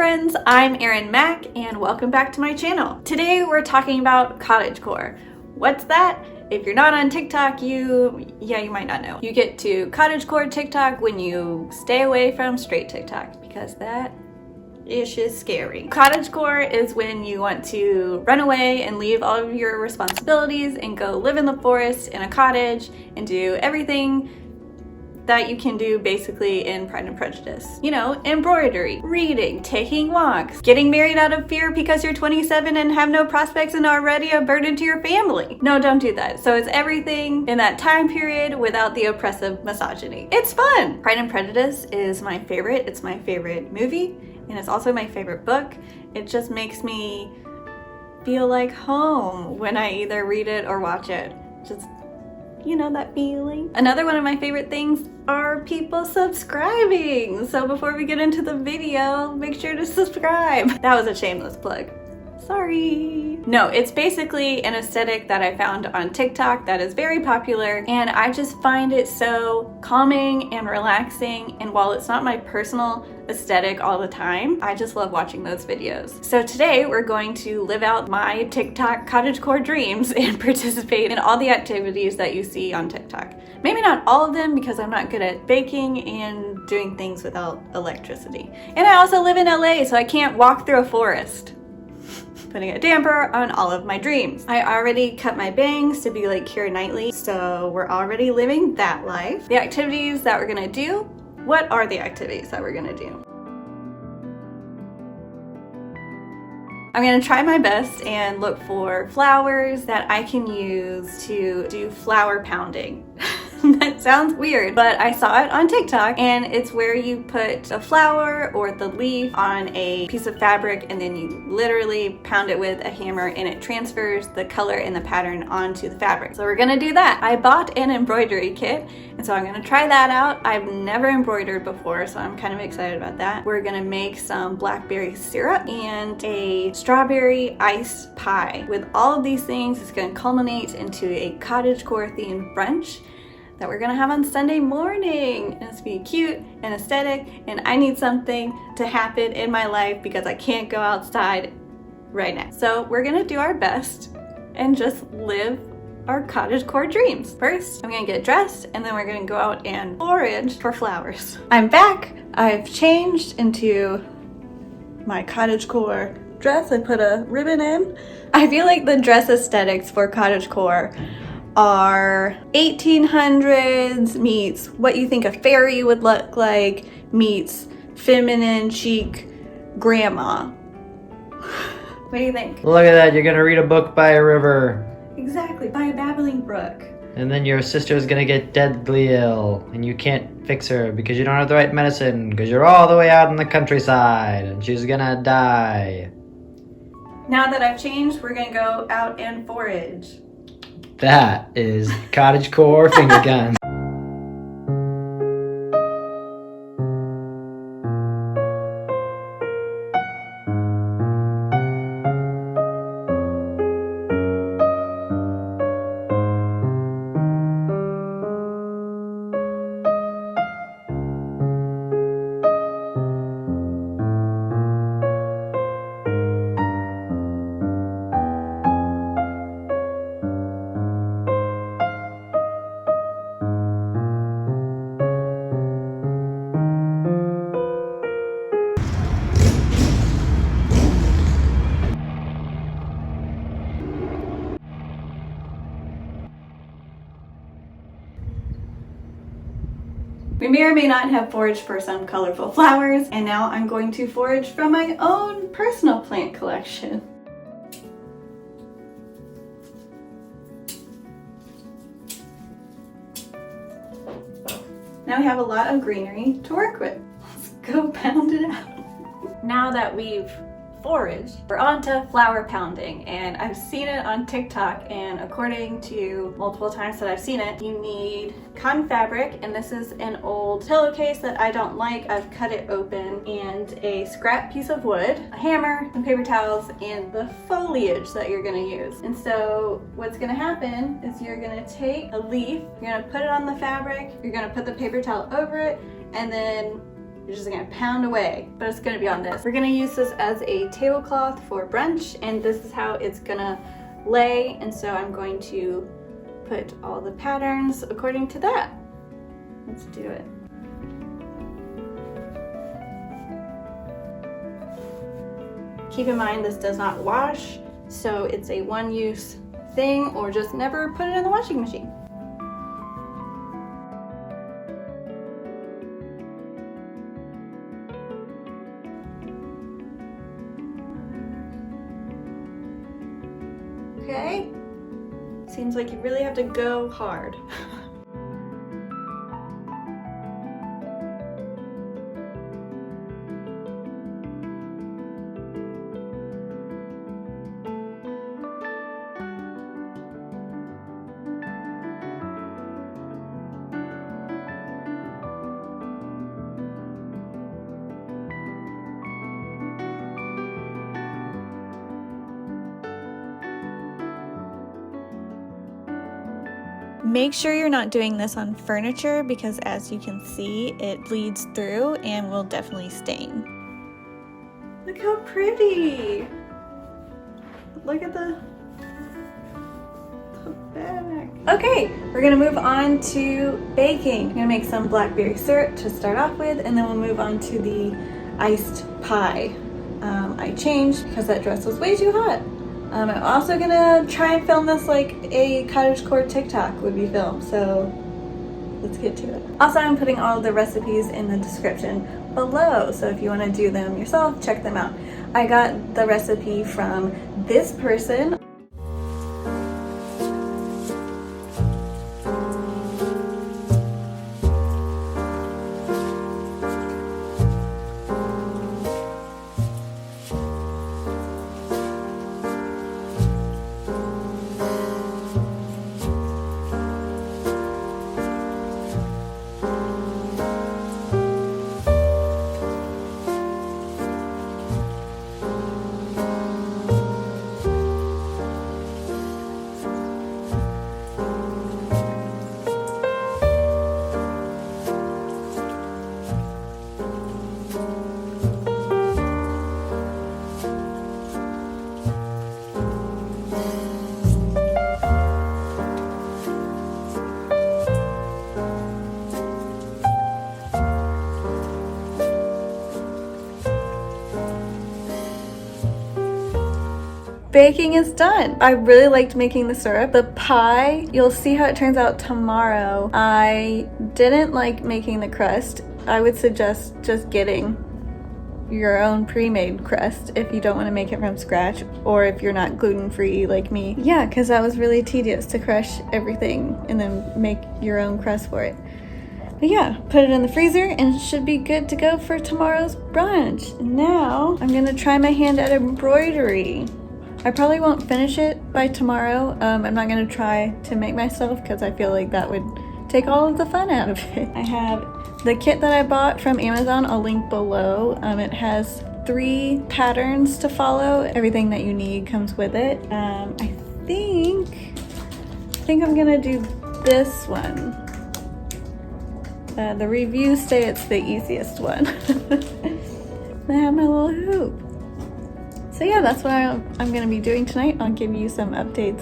friends, I'm Erin Mack and welcome back to my channel. Today we're talking about cottagecore. What's that? If you're not on TikTok, you might not know. You get to cottagecore TikTok when you stay away from straight TikTok because that ish is scary. Cottagecore is when you want to run away and leave all of your responsibilities and go live in the forest in a cottage and do everything that you can do basically in Pride and Prejudice. You know, embroidery, reading, taking walks, getting married out of fear because you're 27 and have no prospects and already a burden to your family. No, don't do that. So it's everything in that time period without the oppressive misogyny. It's fun! Pride and Prejudice is my favorite. It's my favorite movie and it's also my favorite book. It just makes me feel like home when I either read it or watch it. Just, you know, that feeling. Another one of my favorite things are people subscribing. So before we get into the video, make sure to subscribe. That was a shameless plug. Sorry. No, it's basically an aesthetic that I found on TikTok that is very popular and I just find it so calming and relaxing, and while it's not my personal aesthetic all the time, I just love watching those videos. So today we're going to live out my TikTok cottagecore dreams and participate in all the activities that you see on TikTok. Maybe not all of them because I'm not good at baking and doing things without electricity. And I also live in LA, so I can't walk through a forest. Putting a damper on all of my dreams. I already cut my bangs to be like Keira Knightley, so we're already living that life. The activities that we're gonna do, what are the activities that we're gonna do? I'm gonna try my best and look for flowers that I can use to do flower pounding. That sounds weird, but I saw it on TikTok and it's where you put a flower or the leaf on a piece of fabric and then you literally pound it with a hammer and it transfers the color and the pattern onto the fabric. So we're gonna do that. I bought an embroidery kit and so I'm gonna try that out. I've never embroidered before, so I'm kind of excited about that. We're gonna make some blackberry syrup and a strawberry iced pie. With all of these things, it's gonna culminate into a cottagecore themed brunch that we're gonna have on Sunday morning. And it's gonna be cute and aesthetic, and I need something to happen in my life because I can't go outside right now. So we're gonna do our best and just live our cottagecore dreams. First, I'm gonna get dressed and then we're gonna go out and forage for flowers. I'm back. I've changed into my cottagecore dress. I put a ribbon in. I feel like the dress aesthetics for cottagecore are 1800s meets what you think a fairy would look like meets feminine chic grandma. What do you think? Look at that, you're gonna read a book by a river. Exactly, by a babbling brook. And then your sister's gonna get deadly ill and you can't fix her because you don't have the right medicine because you're all the way out in the countryside and she's gonna die. Now that I've changed, we're gonna go out and forage. That is cottagecore finger guns. We may or may not have foraged for some colorful flowers, and now I'm going to forage from my own personal plant collection. Now we have a lot of greenery to work with. Let's go pound it out. Now that we've foraged, we're on to flower pounding, and I've seen it on TikTok, and according to multiple times that I've seen it, you need cotton fabric, and this is an old pillowcase that I don't like. I've cut it open, and a scrap piece of wood, a hammer, some paper towels, and the foliage that you're gonna use. And so what's gonna happen is you're gonna take a leaf, you're gonna put it on the fabric, you're gonna put the paper towel over it, and then You're just gonna pound away, but it's gonna be on this. We're gonna use this as a tablecloth for brunch, and this is how it's gonna lay, and so I'm going to put all the patterns according to that. Let's do it. Keep in mind this does not wash, so it's a one-use thing, or just never put it in the washing machine. Okay, seems like you really have to go hard. Make sure you're not doing this on furniture because, as you can see, it bleeds through and will definitely stain. Look how pretty! Look at the back. Okay, we're gonna move on to baking. I'm gonna make some blackberry syrup to start off with, and then we'll move on to the iced pie. I changed because that dress was way too hot. I'm also gonna try and film this like a Cottagecore TikTok would be filmed, so let's get to it. Also, I'm putting all of the recipes in the description below, so if you want to do them yourself, check them out. I got the recipe from this person. Baking is done. I really liked making the syrup. The pie, you'll see how it turns out tomorrow. I didn't like making the crust. I would suggest just getting your own pre-made crust if you don't want to make it from scratch, or if you're not gluten-free like me. Yeah, because that was really tedious to crush everything and then make your own crust for it. But yeah, put it in the freezer and it should be good to go for tomorrow's brunch. Now, I'm gonna try my hand at embroidery. I probably won't finish it by tomorrow. I'm not gonna try to make myself because I feel like that would take all of the fun out of it. I have the kit that I bought from Amazon. I'll link below. It has 3 patterns to follow. Everything that you need comes with it. I think I'm gonna do this one. The reviews say it's the easiest one. I have my little hoop. So yeah, that's what I'm gonna be doing tonight. I'll give you some updates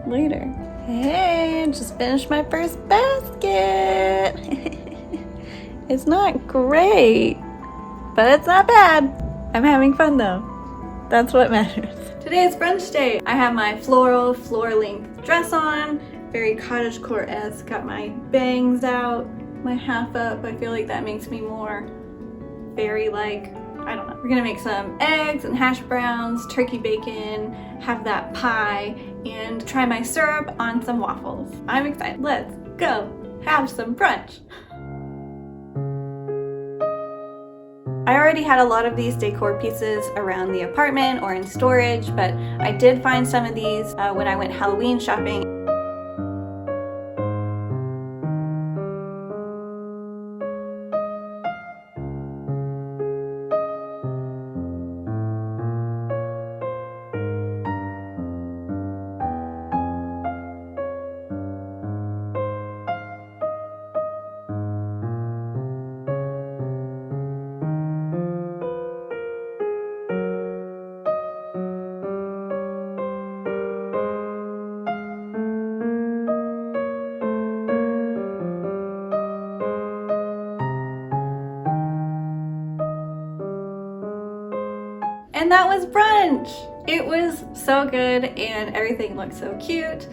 later. Hey, just finished my first basket. It's not great, but it's not bad. I'm having fun though. That's what matters. Today is brunch day. I have my floral, floor-length dress on, very cottagecore-esque. Got my bangs out, my half up. I feel like that makes me more fairy-like. I don't know. We're gonna make some eggs and hash browns, turkey bacon, have that pie, and try my syrup on some waffles. I'm excited. Let's go have some brunch. I already had a lot of these decor pieces around the apartment or in storage, but I did find some of these when I went Halloween shopping. And that was brunch. It was so good and everything looked so cute.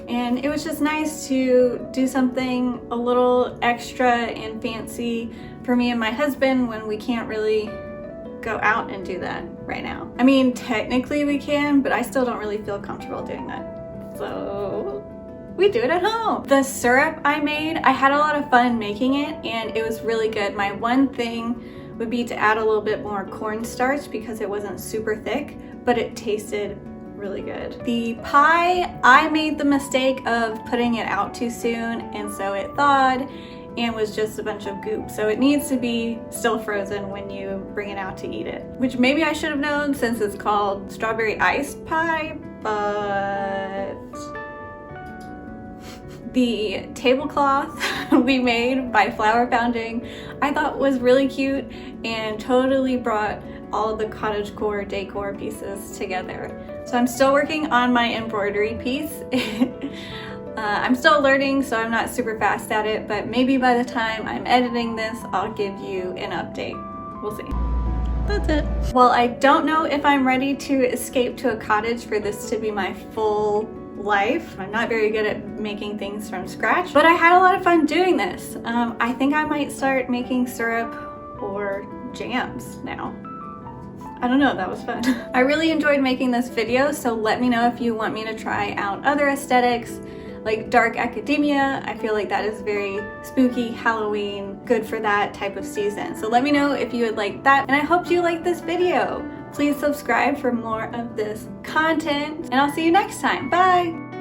And it was just nice to do something a little extra and fancy for me and my husband when we can't really go out and do that right now. I mean, technically we can, but I still don't really feel comfortable doing that. So we do it at home. The syrup I made, I had a lot of fun making it and it was really good. My one thing would be to add a little bit more cornstarch because it wasn't super thick, but it tasted really good. The pie, I made the mistake of putting it out too soon and so it thawed and was just a bunch of goop. So it needs to be still frozen when you bring it out to eat it, which maybe I should have known since it's called strawberry iced pie, but the tablecloth we made by flour pounding I thought was really cute and totally brought all the cottagecore decor pieces together. So I'm still working on my embroidery piece. I'm still learning, so I'm not super fast at it, but maybe by the time I'm editing this, I'll give you an update. We'll see. That's it. Well, I don't know if I'm ready to escape to a cottage for this to be my full life. I'm not very good at making things from scratch, but I had a lot of fun doing this. I think I might start making syrup or jams now. I don't know, that was fun. I really enjoyed making this video, so let me know if you want me to try out other aesthetics like dark academia. I feel like that is very spooky, Halloween, good for that type of season. So let me know if you would like that, and I hope you like this video. Please subscribe for more of this content, and I'll see you next time. Bye!